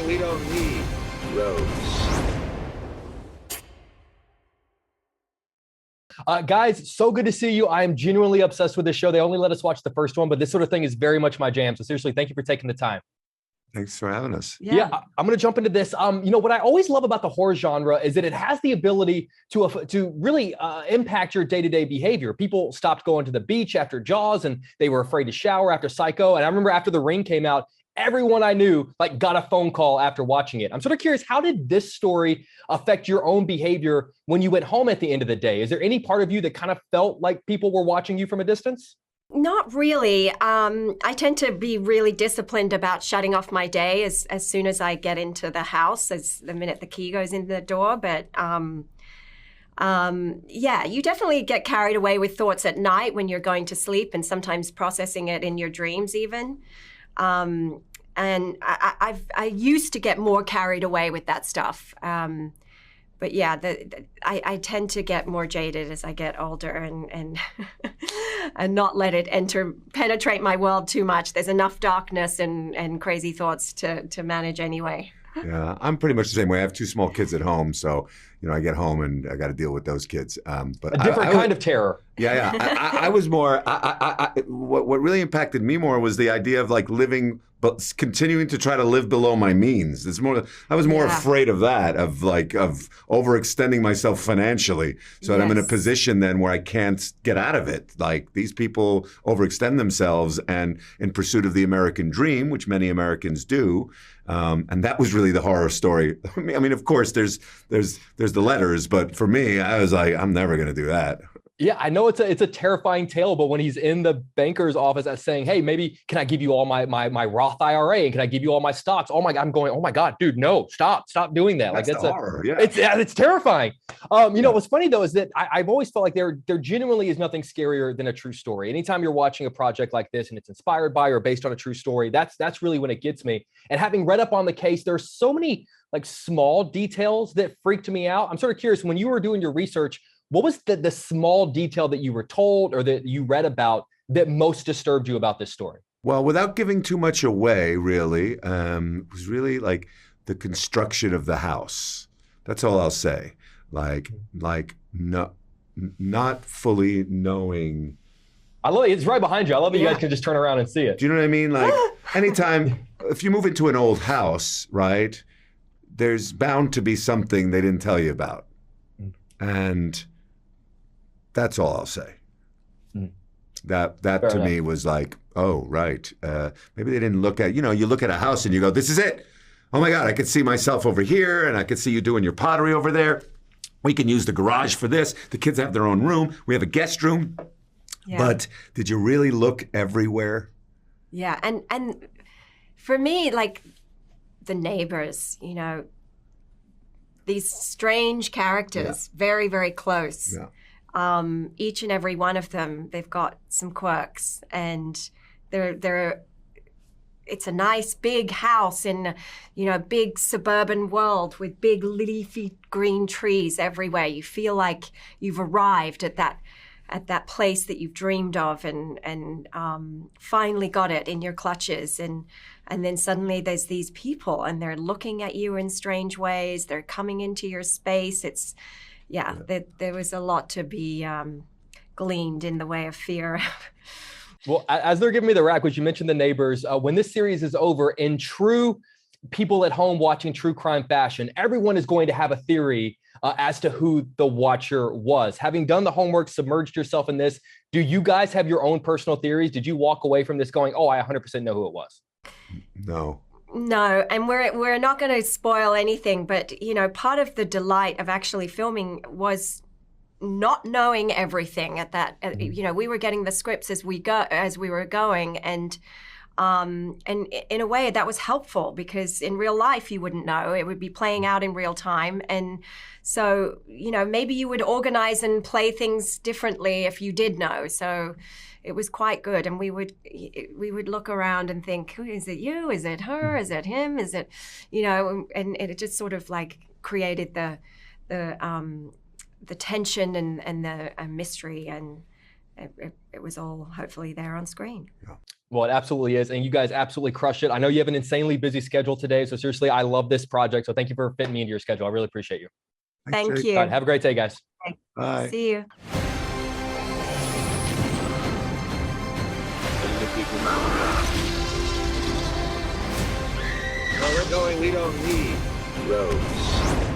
we don't need roads. Guys, so good to see you. I am genuinely obsessed with this show. They only let us watch the first one, but this sort of thing is very much my jam. So seriously, thank you for taking the time. Thanks for having us. Yeah, I'm going to jump into this. What I always love about the horror genre is that it has the ability to really impact your day-to-day behavior. People stopped going to the beach after Jaws, and they were afraid to shower after Psycho. And I remember after The Ring came out, everyone I knew got a phone call after watching it. I'm sort of curious, how did this story affect your own behavior when you went home at the end of the day? Is there any part of you that kind of felt like people were watching you from a distance? Not really. I tend to be really disciplined about shutting off my day as soon as I get into the house, as the minute the key goes in the door. But yeah, you definitely get carried away with thoughts at night when you're going to sleep, and sometimes processing it in your dreams even. And I used to get more carried away with that stuff. But yeah, I tend to get more jaded as I get older and and not let it penetrate my world too much. There's enough darkness and crazy thoughts to manage anyway. Yeah, I'm pretty much the same way. I have two small kids at home, so I get home and I got to deal with those kids. But a different kind of terror. Yeah. I was more. What really impacted me more was the idea of living, but continuing to try to live below my means. It's more. I was more afraid of that, of overextending myself financially, so that I'm in a position then where I can't get out of it. Like, these people overextend themselves and in pursuit of the American dream, which many Americans do. And that was really the horror story. I mean, of course, there's the letters, but for me, I was like, I'm never going to do that. Yeah, I know it's a terrifying tale, but when he's in the banker's office saying, hey, maybe can I give you all my Roth IRA, and can I give you all my stocks? Oh my God, I'm going, oh my God, dude, no, stop doing that. That's horror. Yeah. It's terrifying. What's funny though is that I've always felt like there genuinely is nothing scarier than a true story. Anytime you're watching a project like this and it's inspired by or based on a true story, that's really when it gets me. And having read up on the case, there's so many small details that freaked me out. I'm sort of curious, when you were doing your research, what was the small detail that you were told or that you read about that most disturbed you about this story? Well, without giving too much away, really, it was really the construction of the house. That's all I'll say. Not fully knowing. I love it. It's right behind you. I love that you guys can just turn around and see it. Do you know what I mean? Anytime, if you move into an old house, right, there's bound to be something they didn't tell you about. And that's all I'll say. That Fair to enough. Me was oh, right. Maybe they didn't look at, you look at a house and you go, this is it. Oh my God, I could see myself over here, and I could see you doing your pottery over there. We can use the garage for this. The kids have their own room. We have a guest room. Yeah. But did you really look everywhere? Yeah, and for me, the neighbors, these strange characters, very, very close. Yeah. Each and every one of them, they've got some quirks, and it's a nice big house in, a big suburban world with big leafy green trees everywhere. You feel like you've arrived at that place that you've dreamed of and finally got it in your clutches. And then suddenly there's these people and they're looking at you in strange ways. They're coming into your space. There was a lot to be gleaned in the way of fear. Well, as they're giving me the rack, which you mentioned the neighbors, when this series is over, in true people at home watching true crime fashion, everyone is going to have a theory as to who the watcher was. Having done the homework, submerged yourself in this, do you guys have your own personal theories? Did you walk away from this going, oh, I 100% know who it was? No. No, and we're not going to spoil anything, but part of the delight of actually filming was not knowing everything at that. We were getting the scripts as we were going, and in a way that was helpful, because in real life you wouldn't know. It would be playing out in real time, and so maybe you would organize and play things differently if you did know. So it was quite good, and we would look around and think, is it you? Is it her? Is it him? Is it, and it just sort of created the tension and the mystery, and it was all hopefully there on screen. Yeah. Well, it absolutely is. And you guys absolutely crushed it. I know you have an insanely busy schedule today. So seriously, I love this project. So thank you for fitting me into your schedule. I really appreciate you. Thank Jake. you. All right, have a great day, guys. Bye. See you. Where we're going, we don't need roads.